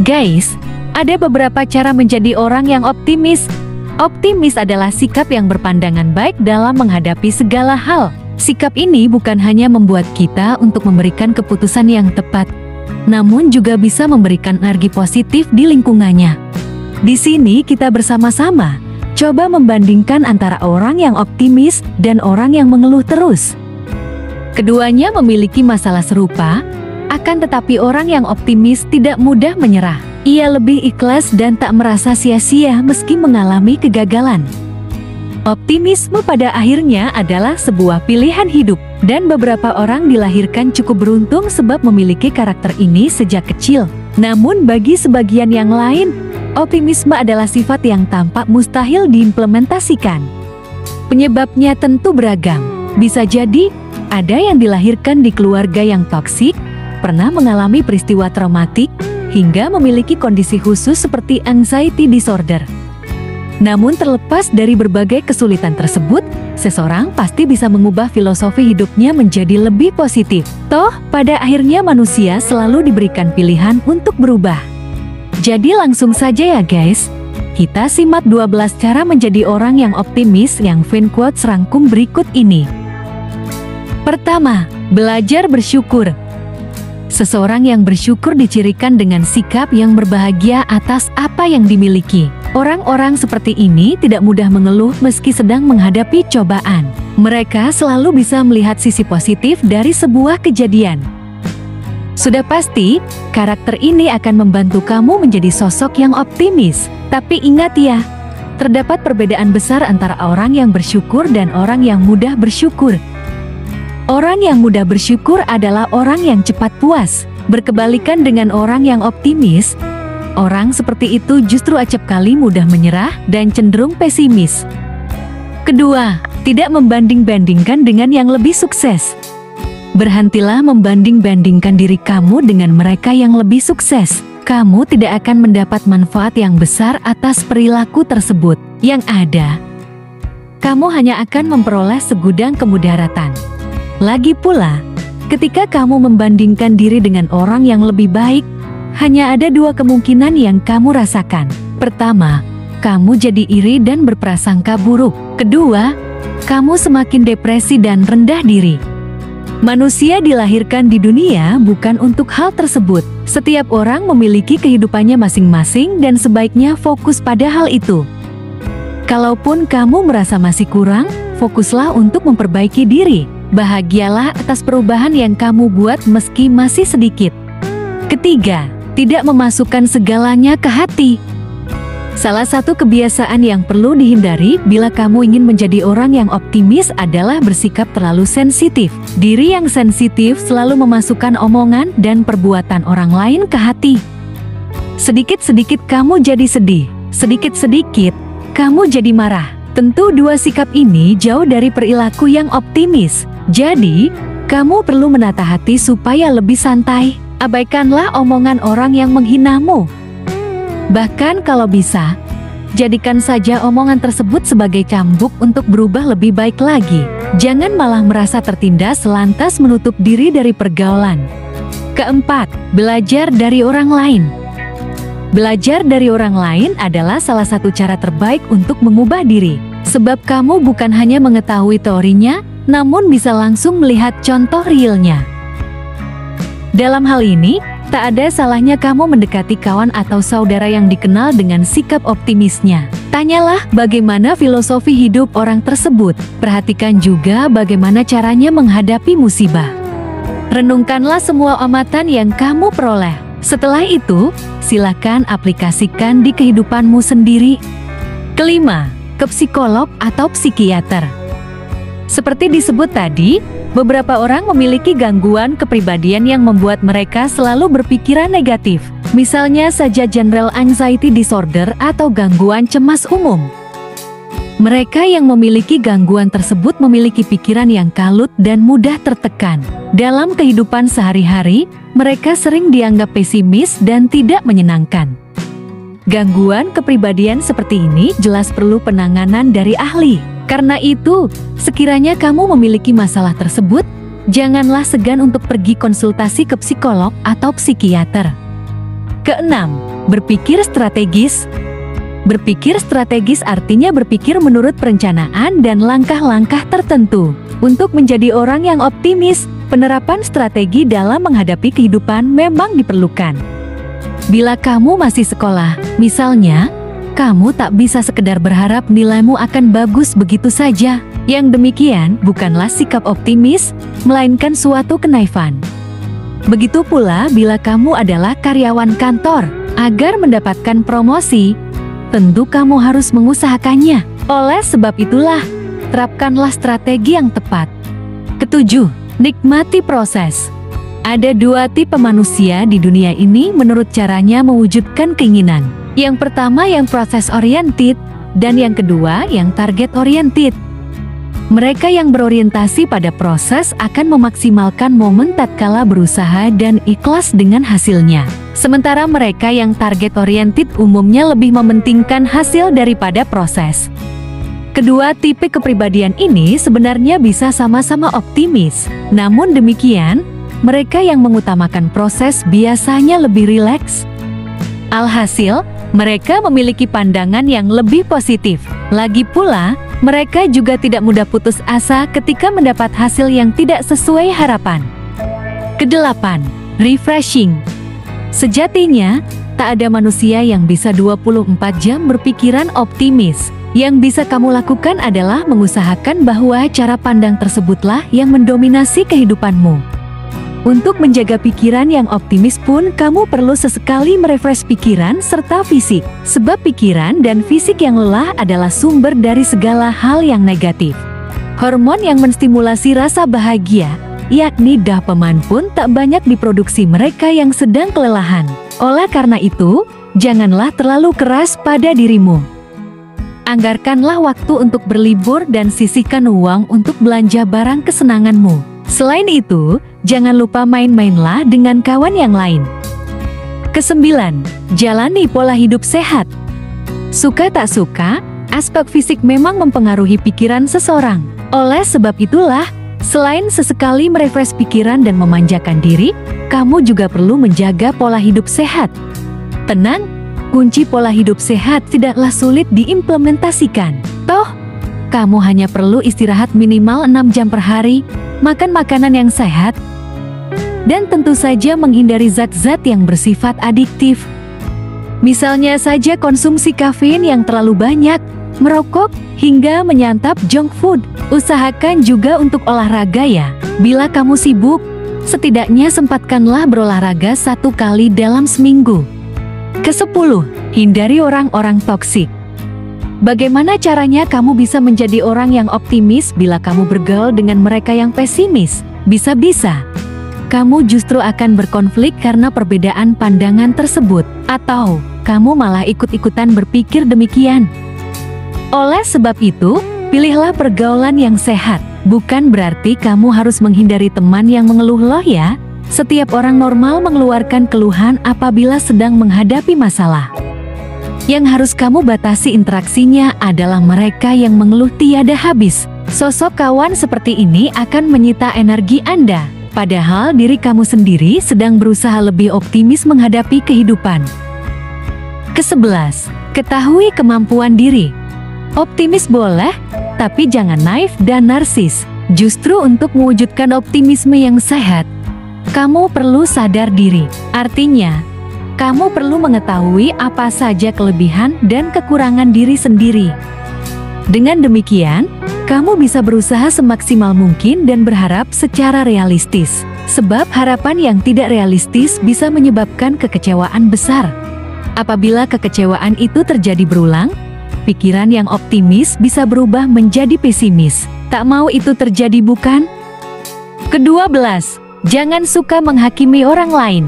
Guys, ada beberapa cara menjadi orang yang optimis. Optimis adalah sikap yang berpandangan baik dalam menghadapi segala hal. Sikap ini bukan hanya membuat kita untuk memberikan keputusan yang tepat, namun juga bisa memberikan energi positif di lingkungannya. Di sini kita bersama-sama coba membandingkan antara orang yang optimis dan orang yang mengeluh terus. Keduanya memiliki masalah serupa, akan tetapi orang yang optimis tidak mudah menyerah. Ia lebih ikhlas dan tak merasa sia-sia meski mengalami kegagalan. Optimisme pada akhirnya adalah sebuah pilihan hidup, dan beberapa orang dilahirkan cukup beruntung sebab memiliki karakter ini sejak kecil. Namun bagi sebagian yang lain, optimisme adalah sifat yang tampak mustahil diimplementasikan. Penyebabnya tentu beragam. Bisa jadi, ada yang dilahirkan di keluarga yang toksik, pernah mengalami peristiwa traumatik, hingga memiliki kondisi khusus seperti anxiety disorder. Namun terlepas dari berbagai kesulitan tersebut, seseorang pasti bisa mengubah filosofi hidupnya menjadi lebih positif. Toh, pada akhirnya manusia selalu diberikan pilihan untuk berubah. Jadi langsung saja ya guys, kita simak 12 cara menjadi orang yang optimis yang Finn Quotes rangkum berikut ini. Pertama, belajar bersyukur. Seseorang yang bersyukur dicirikan dengan sikap yang berbahagia atas apa yang dimiliki. Orang-orang seperti ini tidak mudah mengeluh meski sedang menghadapi cobaan. Mereka selalu bisa melihat sisi positif dari sebuah kejadian. Sudah pasti, karakter ini akan membantu kamu menjadi sosok yang optimis. Tapi ingat ya, terdapat perbedaan besar antara orang yang bersyukur dan orang yang mudah bersyukur. Orang yang mudah bersyukur adalah orang yang cepat puas. Berkebalikan dengan orang yang optimis, orang seperti itu justru acap kali mudah menyerah dan cenderung pesimis. Kedua, tidak membanding-bandingkan dengan yang lebih sukses. Berhentilah membanding-bandingkan diri kamu dengan mereka yang lebih sukses. Kamu tidak akan mendapat manfaat yang besar atas perilaku tersebut. Yang ada, kamu hanya akan memperoleh segudang kemudaratan. Lagi pula, ketika kamu membandingkan diri dengan orang yang lebih baik, hanya ada dua kemungkinan yang kamu rasakan. Pertama, kamu jadi iri dan berprasangka buruk. Kedua, kamu semakin depresi dan rendah diri. Manusia dilahirkan di dunia bukan untuk hal tersebut. Setiap orang memiliki kehidupannya masing-masing dan sebaiknya fokus pada hal itu. Kalaupun kamu merasa masih kurang, fokuslah untuk memperbaiki diri. Bahagialah atas perubahan yang kamu buat meski masih sedikit. Ketiga, tidak memasukkan segalanya ke hati. Salah satu kebiasaan yang perlu dihindari bila kamu ingin menjadi orang yang optimis adalah bersikap terlalu sensitif. Diri yang sensitif selalu memasukkan omongan dan perbuatan orang lain ke hati. Sedikit-sedikit kamu jadi sedih, sedikit-sedikit kamu jadi marah. Tentu dua sikap ini jauh dari perilaku yang optimis. Jadi, kamu perlu menata hati supaya lebih santai. Abaikanlah omongan orang yang menghinamu. Bahkan kalau bisa, jadikan saja omongan tersebut sebagai cambuk untuk berubah lebih baik lagi. Jangan malah merasa tertindas lantas menutup diri dari pergaulan. Keempat, belajar dari orang lain. Belajar dari orang lain adalah salah satu cara terbaik untuk mengubah diri. Sebab kamu bukan hanya mengetahui teorinya, namun bisa langsung melihat contoh realnya. Dalam hal ini, tak ada salahnya kamu mendekati kawan atau saudara yang dikenal dengan sikap optimisnya. Tanyalah bagaimana filosofi hidup orang tersebut. Perhatikan juga bagaimana caranya menghadapi musibah. Renungkanlah semua amatan yang kamu peroleh. Setelah itu, silakan aplikasikan di kehidupanmu sendiri. Kelima, ke psikolog atau psikiater. Seperti disebut tadi, beberapa orang memiliki gangguan kepribadian yang membuat mereka selalu berpikiran negatif. Misalnya saja general anxiety disorder atau gangguan cemas umum. Mereka yang memiliki gangguan tersebut memiliki pikiran yang kalut dan mudah tertekan. Dalam kehidupan sehari-hari, mereka sering dianggap pesimis dan tidak menyenangkan. Gangguan kepribadian seperti ini jelas perlu penanganan dari ahli. Karena itu, sekiranya kamu memiliki masalah tersebut, janganlah segan untuk pergi konsultasi ke psikolog atau psikiater. Keenam, berpikir strategis. Berpikir strategis artinya berpikir menurut perencanaan dan langkah-langkah tertentu. Untuk menjadi orang yang optimis, penerapan strategi dalam menghadapi kehidupan memang diperlukan. Bila kamu masih sekolah, misalnya, kamu tak bisa sekedar berharap nilaimu akan bagus begitu saja. Yang demikian bukanlah sikap optimis, melainkan suatu kenaifan. Begitu pula bila kamu adalah karyawan kantor, agar mendapatkan promosi, tentu kamu harus mengusahakannya. Oleh sebab itulah, terapkanlah strategi yang tepat. Ketujuh, nikmati proses. Ada dua tipe manusia di dunia ini menurut caranya mewujudkan keinginan. Yang pertama yang proses oriented, dan yang kedua yang target oriented. Mereka yang berorientasi pada proses akan memaksimalkan momen tatkala berusaha dan ikhlas dengan hasilnya. Sementara mereka yang target oriented umumnya lebih mementingkan hasil daripada proses. Kedua tipe kepribadian ini sebenarnya bisa sama-sama optimis. Namun demikian, mereka yang mengutamakan proses biasanya lebih rileks. Alhasil, mereka memiliki pandangan yang lebih positif. Lagi pula, mereka juga tidak mudah putus asa ketika mendapat hasil yang tidak sesuai harapan. Kedelapan, refreshing. Sejatinya, tak ada manusia yang bisa 24 jam berpikiran optimis. Yang bisa kamu lakukan adalah mengusahakan bahwa cara pandang tersebutlah yang mendominasi kehidupanmu. Untuk menjaga pikiran yang optimis pun kamu perlu sesekali merefresh pikiran serta fisik. Sebab pikiran dan fisik yang lelah adalah sumber dari segala hal yang negatif. Hormon yang menstimulasi rasa bahagia, yakni dopamin pun tak banyak diproduksi mereka yang sedang kelelahan. Oleh karena itu, janganlah terlalu keras pada dirimu. Anggarkanlah waktu untuk berlibur dan sisihkan uang untuk belanja barang kesenanganmu. Selain itu, jangan lupa main-mainlah dengan kawan yang lain. Kesembilan, jalani pola hidup sehat. Suka tak suka, aspek fisik memang mempengaruhi pikiran seseorang. Oleh sebab itulah, selain sesekali merefresh pikiran dan memanjakan diri, kamu juga perlu menjaga pola hidup sehat. Tenang, kunci pola hidup sehat tidaklah sulit diimplementasikan. Toh, kamu hanya perlu istirahat minimal 6 jam per hari, makan makanan yang sehat, dan tentu saja menghindari zat-zat yang bersifat adiktif. Misalnya saja konsumsi kafein yang terlalu banyak, merokok, hingga menyantap junk food. Usahakan juga untuk olahraga ya. Bila kamu sibuk, setidaknya sempatkanlah berolahraga 1 kali dalam seminggu. Ke-10, hindari orang-orang toksik. Bagaimana caranya kamu bisa menjadi orang yang optimis bila kamu bergaul dengan mereka yang pesimis? Bisa-bisa kamu justru akan berkonflik karena perbedaan pandangan tersebut, atau kamu malah ikut-ikutan berpikir demikian. Oleh sebab itu, pilihlah pergaulan yang sehat. Bukan berarti kamu harus menghindari teman yang mengeluh loh ya. Setiap orang normal mengeluarkan keluhan apabila sedang menghadapi masalah. Yang harus kamu batasi interaksinya adalah mereka yang mengeluh tiada habis. Sosok kawan seperti ini akan menyita energi Anda, padahal diri kamu sendiri sedang berusaha lebih optimis menghadapi kehidupan. Ke-11, ketahui kemampuan diri. Optimis boleh, tapi jangan naif dan narsis. Justru untuk mewujudkan optimisme yang sehat, kamu perlu sadar diri. Artinya, kamu perlu mengetahui apa saja kelebihan dan kekurangan diri sendiri. Dengan demikian, kamu bisa berusaha semaksimal mungkin dan berharap secara realistis. Sebab harapan yang tidak realistis bisa menyebabkan kekecewaan besar. Apabila kekecewaan itu terjadi berulang, pikiran yang optimis bisa berubah menjadi pesimis. Tak mau itu terjadi bukan? Ke-12, jangan suka menghakimi orang lain.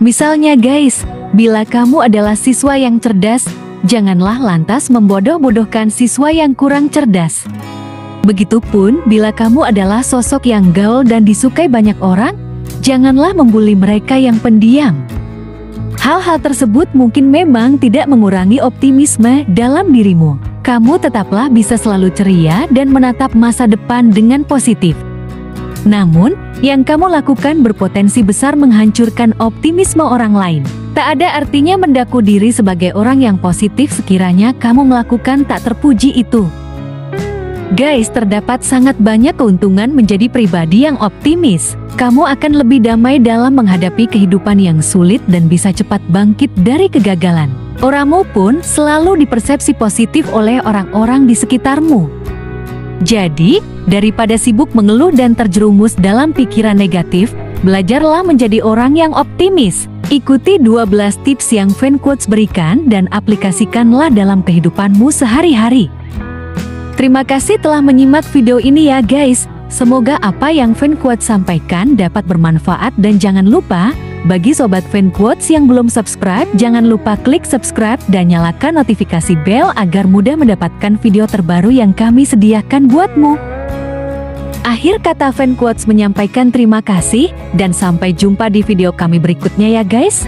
Misalnya guys, bila kamu adalah siswa yang cerdas, janganlah lantas membodoh-bodohkan siswa yang kurang cerdas. Begitupun bila kamu adalah sosok yang gaul dan disukai banyak orang, janganlah membuli mereka yang pendiam. Hal-hal tersebut mungkin memang tidak mengurangi optimisme dalam dirimu. Kamu tetaplah bisa selalu ceria dan menatap masa depan dengan positif. Namun, yang kamu lakukan berpotensi besar menghancurkan optimisme orang lain. Tak ada artinya mendaku diri sebagai orang yang positif sekiranya kamu melakukan tak terpuji itu. Guys, terdapat sangat banyak keuntungan menjadi pribadi yang optimis. Kamu akan lebih damai dalam menghadapi kehidupan yang sulit dan bisa cepat bangkit dari kegagalan. Auramu pun selalu dipersepsi positif oleh orang-orang di sekitarmu. Jadi, daripada sibuk mengeluh dan terjerumus dalam pikiran negatif, belajarlah menjadi orang yang optimis. Ikuti 12 tips yang Fan Quotes berikan dan aplikasikanlah dalam kehidupanmu sehari-hari. Terima kasih telah menyimak video ini ya guys. Semoga apa yang Fan Quotes sampaikan dapat bermanfaat dan jangan lupa, bagi sobat Fan Quotes yang belum subscribe, jangan lupa klik subscribe dan nyalakan notifikasi bel agar mudah mendapatkan video terbaru yang kami sediakan buatmu. Akhir kata Fan Quotes menyampaikan terima kasih dan sampai jumpa di video kami berikutnya ya guys.